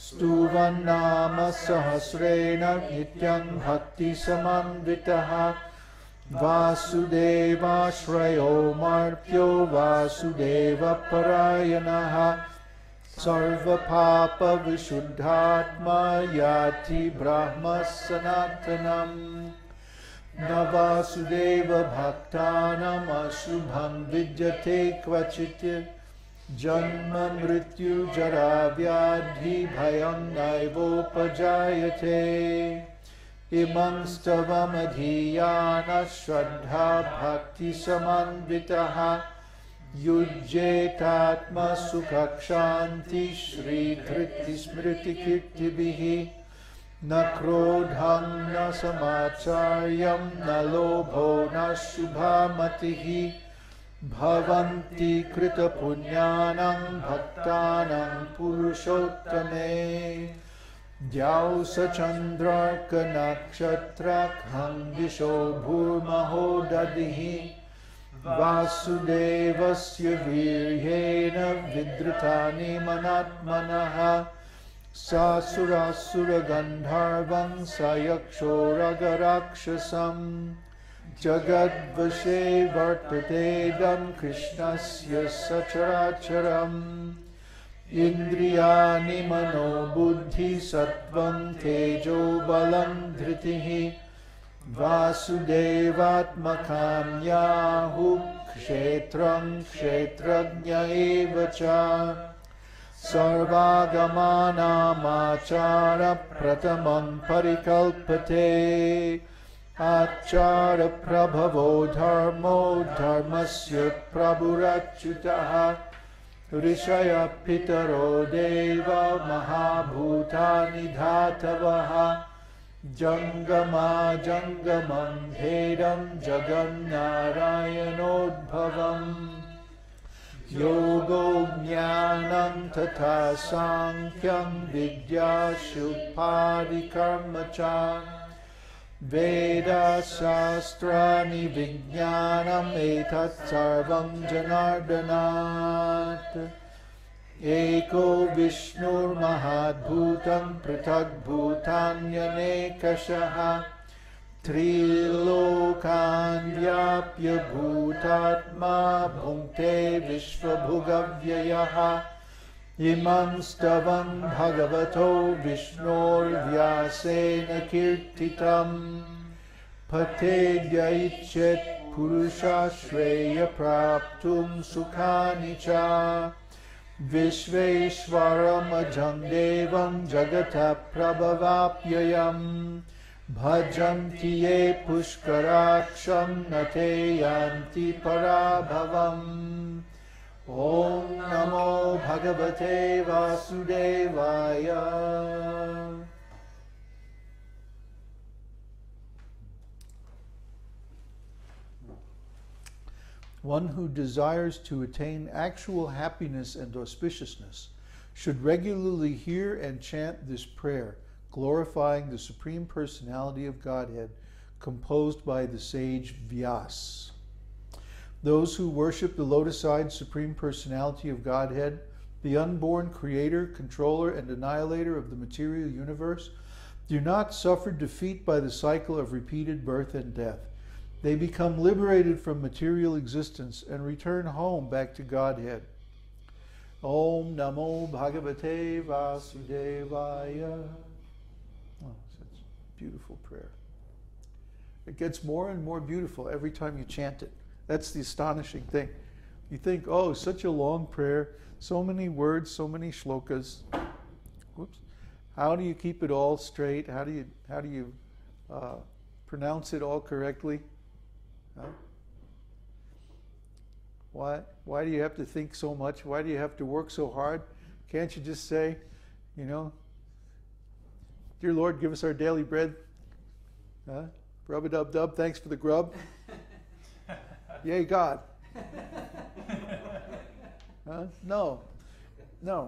स्तुवन्नाम सहस्रेण नित्यं भक्ति समन्वितः वासुदेवाश्रयो मर्त्यो वासुदेवपरायणः सर्वपापविशुद्धात्मा याति ब्रह्म सनातनम् न वासुदेव भक्तानाम् अशुभं विद्यते क्वचित् जन्म मृत्यु जरा व्याधि भयं नैवोपजायते इमं स्तवमधीयानः श्रद्धा भक्ति समन्वितः युज्येतात्मसुखक्षान्ति श्रीधृतिस्मृतिकीर्तिभिः न क्रोधं न समाचार्यं न लोभो न शुभामतिः भवन्ति कृतपुण्यानां भक्तानां पुरुषोत्तमे द्यौसचन्द्रार्कनक्षत्रखं दिशो भूर्महो दधिः वासुदेवस्य वीर्येण विद्रुतानि मनात्मनः सासुरासुरगन्धर्वं सयक्षोरगराक्षसम् जगद्वशे वर्ततेदं कृष्णस्य सचराचरम् इन्द्रियाणि मनोबुद्धि सत्त्वं तेजो बलं धृतिः वासुदेवात्मकां याहुः क्षेत्रं क्षेत्रज्ञ एव च सर्वागमानामाचार प्रथमं परिकल्पते आचार प्रभवो धर्मो धर्मस्य प्रभुरच्युतः ऋषय पितरो देव महाभूतानि धातवः जङ्गमा जङ्गमं भेदं जगन्नारायणोद्भवम् योगो ज्ञानं तथा साङ्ख्यं विद्या शुभादिकर्म च वेदशास्त्राणि विज्ञानम् एतत् सर्वं जनार्दनात् एको विष्णुर्महाद्भूतं पृथग्भूतान्यनेकशः त्रिलोकान् व्याप्य भूतात्मा भुङ्क्ते विश्वभुगव्ययः इमं स्तवं भगवतो विष्णोर्व्यासेन कीर्तितं पठेद्यैच्छत् पुरुषः श्रेयप्राप्तुं सुखानि च विश्वेश्वरमजं देवं जगतः प्रभवाप्ययम् भजन्ति ये पुष्कराक्षं न ते यान्ति पराभवम् ॐ नमो भगवते वासुदेवाय। One who desires to attain actual happiness and auspiciousness should regularly hear and chant this prayer, glorifying the Supreme Personality of Godhead, composed by the sage Vyas. Those who worship the lotus-eyed Supreme Personality of Godhead, the unborn creator, controller, and annihilator of the material universe, do not suffer defeat by the cycle of repeated birth and death. They become liberated from material existence and return home back to Godhead. Om Namo Bhagavate Vasudevaya. Oh, such a beautiful prayer. It gets more and more beautiful every time you chant it. That's the astonishing thing. You think, oh, such a long prayer, so many words, so many shlokas. Whoops. How do you keep it all straight? How do you pronounce it all correctly? Huh? Why do you have to think so much? Why do you have to work so hard? Can't you just say, you know, dear Lord, give us our daily bread. Rub-a-dub-dub, thanks for the grub. Yay, God. No,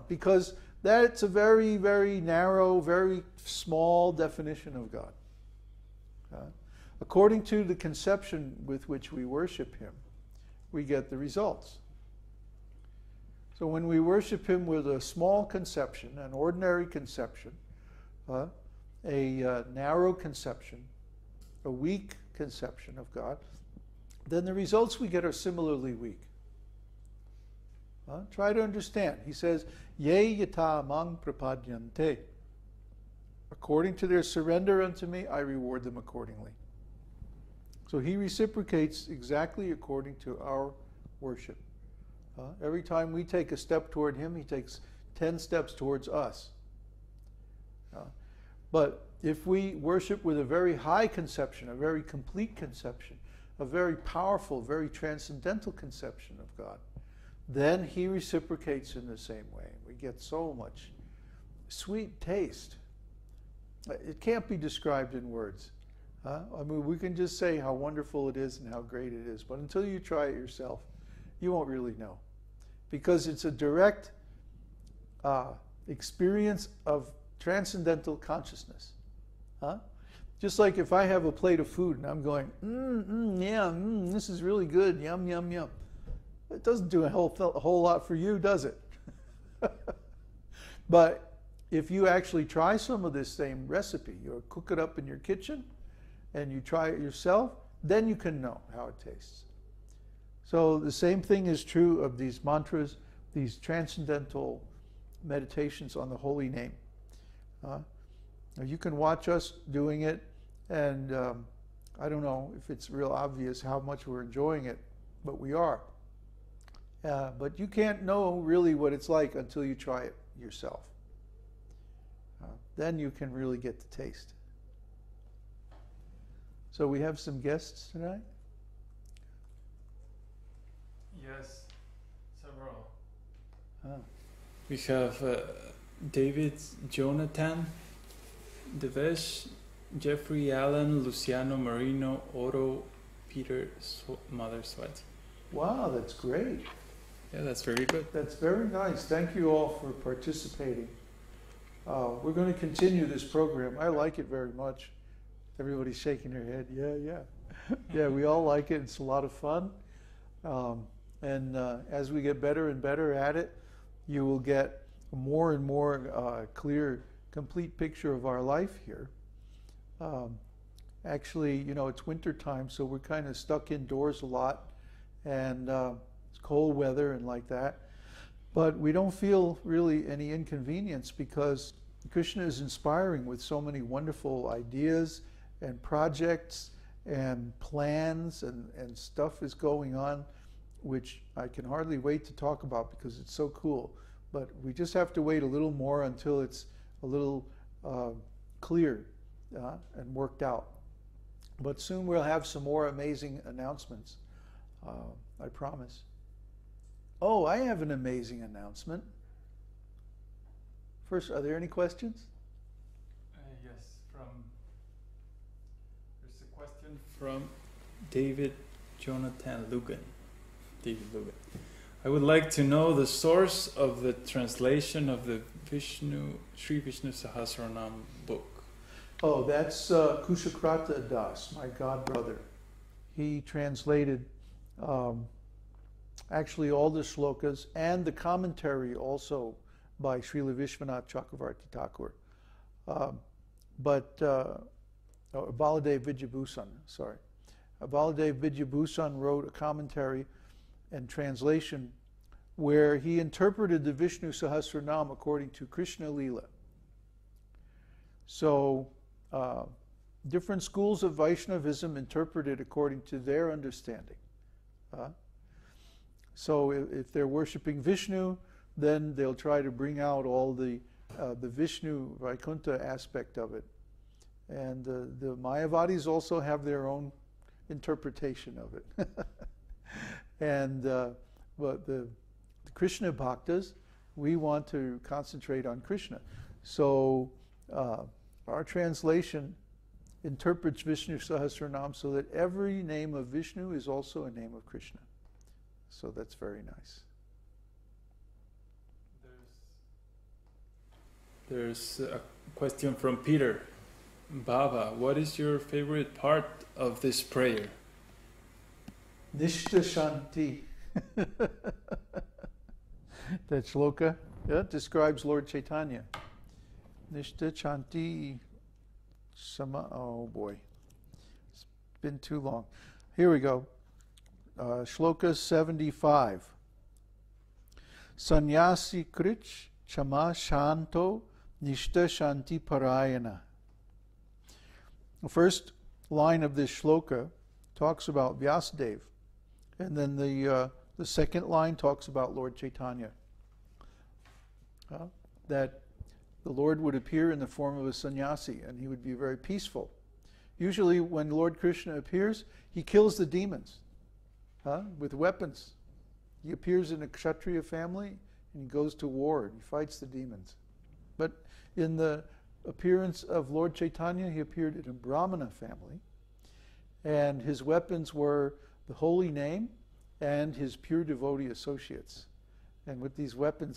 because that's a very, very narrow, very small definition of God. According to the conception with which we worship Him, we get the results. So when we worship him with a small conception, an ordinary conception, a narrow conception, a weak conception of God, then the results we get are similarly weak. Try to understand. He says, Ye yata mang prapadyante. According to their surrender unto me, I reward them accordingly. So he reciprocates exactly according to our worship. Every time we take a step toward him, he takes 10 steps towards us. But if we worship with a very high conception, a very complete conception, a very powerful, very transcendental conception of God, then he reciprocates in the same way. We get so much sweet taste. It can't be described in words. I mean, we can just say how wonderful it is and how great it is, but until you try it yourself, you won't really know. Because it's a direct experience of transcendental consciousnness. Just like if I have a plate of food and I'm going, this is really good, yum, yum, yum. It doesn't do a whole lot for you, does it? But if you actually try some of this same recipe, you cook it up in your kitchen and you try it yourself, then you can know how it tastes. So the same thing is true of these mantras, these transcendental meditations on the holy name. You can watch us doing it, and I don't know if it's real obvious how much we're enjoying it, but we are. But you can't know really what it's like until you try it yourself. Then you can really get the taste. So we have some guests tonight? Yes, several. We have David Jonathan, Devesh, Jeffrey Allen, Luciano Marino, Otto, Peter, Mother Sweat. Wow, that's great. Yeah, that's very good. That's very nice. Thank you all for participating. We're going to continue this program. I like it very much. Everybody's shaking their head. Yeah. Yeah, we all like it. It's a lot of fun. And as we get better and better at it, you will get a more and more clear, complete picture of our life here. Actually, you know, it's winter time, so we're kind of stuck indoors a lot, and it's cold weather and like that. But we don't feel really any inconvenience because Krishna is inspiring with so many wonderful ideas and projects and plans and stuff is going on, which I can hardly wait to talk about because it's so cool. But we just have to wait a little more until it's a little clear and worked out. But soon we'll have some more amazing announcements, I promise. Oh, I have an amazing announcement. First, are there any questions? Yes, there's a question from David Jonathan Lugan. David Lugan. I would like to know the source of the translation of the Śrī Viṣṇusahasranāma book. Oh, that's Kushakrata Das, my god brother. He translated actually all the shlokas and the commentary also by Śrīla Viṣṇusaḥasranāma Ṭhākur. Baladev Vidyabhusan, sorry. Baladev Vidyabhusan wrote a commentary and translation where he interpreted the Viṣṇusahasranāma according to Krishna Lila. So different schools of Vaishnavism interpreted according to their understanding. So if they're worshipping Vishnu, then they'll try to bring out all the Vishnu Vaikuntha aspect of it. And the Mayavadis also have their own interpretation of it. And but the Krishna Bhaktas, we want to concentrate on Krishna. So our translation interprets Viṣṇusahasranāma so that every name of Vishnu is also a name of Krishna. So that's very nice. There's a question from Peter. Baba, what is your favorite part of this prayer? Nishta Shanti. That shloka, yeah, describes Lord Chaitanya. Nishta Chanti Sama. Oh boy, it's been too long. Here we go. Shloka 75. Sannyasi krich chama shanto nishta shanti parayana. The first line of this shloka talks about Vyasadeva, and then the second line talks about Lord Chaitanya. That the Lord would appear in the form of a sannyasi, and he would be very peaceful. Usually when Lord Krishna appears, he kills the demons with weapons. He appears in a Kshatriya family, and he goes to war, and he fights the demons. But in the appearance of Lord Chaitanya, he appeared in a Brahmana family, and his weapons were the holy name and his pure devotee associates. And with these weapons,